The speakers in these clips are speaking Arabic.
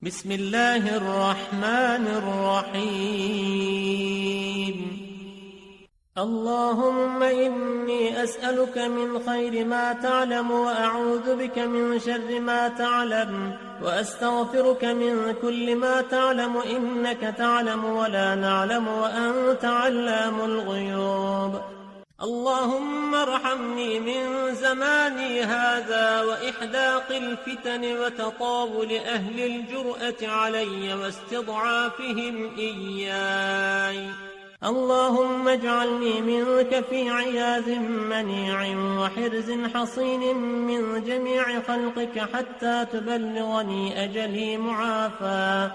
بسم الله الرحمن الرحيم اللهم إني أسألك من خير ما تعلم وأعوذ بك من شر ما تعلم وأستغفرك من كل ما تعلم إنك تعلم ولا نعلم وأنت علام الغيوب اللهم ارحمني من زماني هذا وإحداق الفتن وتطاول أهل الجرأة علي واستضعافهم إياي اللهم اجعلني منك في عياذ منيع وحرز حصين من جميع خلقك حتى تبلغني أجلي معافى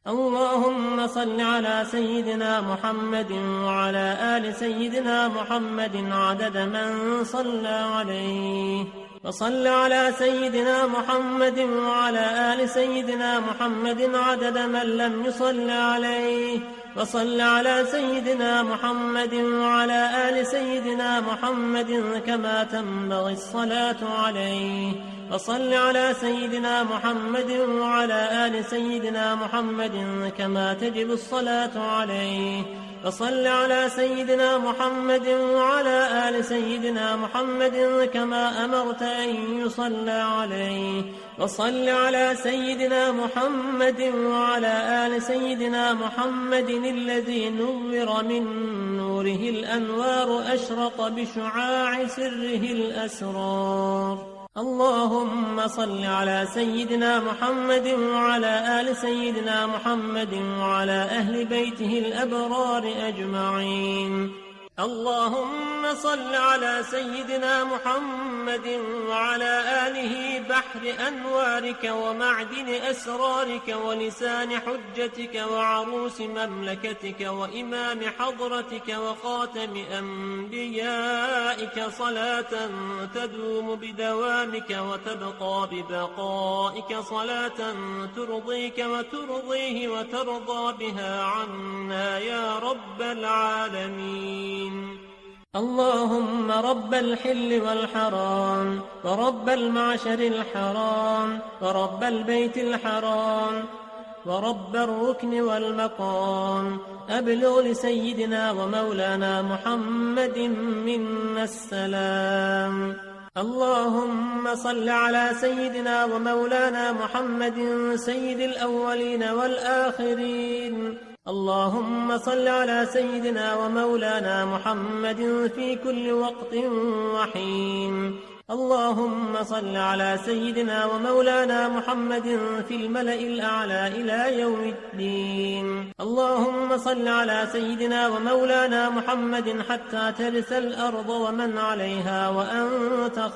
اللهم صل على سيدنا محمد وعلى آل سيدنا محمد عدد من صلى عليه وصل على سيدنا محمد وعلى آل سيدنا محمد عدد من لم يصل عليه وصل على سيدنا محمد وعلى آل سيدنا محمد كما تنبغي الصلاة عليه وصل على سيدنا محمد وعلى آل سيدنا محمد كما تجب الصلاة عليه وصل على سيدنا محمد وعلى آل سيدنا محمد كما أمرت أن يصلى عليه وصل على سيدنا محمد وعلى آل سيدنا محمد الذي نور من نوره الأنوار أشرق بشعاع سره الأسرار اللهم صل على سيدنا محمد وعلى آل سيدنا محمد وعلى أهل بيته الأبرار أجمعين اللهم صل على سيدنا محمد وعلى آله بحر أنوارك ومعدن أسرارك ولسان حجتك وعروس مملكتك وإمام حضرتك وخاتم أنبيائك صلاة تدوم بدوامك وتبقى ببقائك صلاة ترضيك وترضيه وترضى بها عنا يا رب العالمين اللهم رب الحل والحرام ورب المعشر الحرام ورب البيت الحرام ورب الركن والمقام أبلغ لسيدنا ومولانا محمد منا السلام اللهم صل على سيدنا ومولانا محمد سيد الأولين والآخرين اللهم صل على سيدنا ومولانا محمد في كل وقت وحين اللهم صل على سيدنا ومولانا محمد في الملأ الأعلى إلى يوم الدين اللهم صل على سيدنا ومولانا محمد حتى ترث الأرض ومن عليها وأنت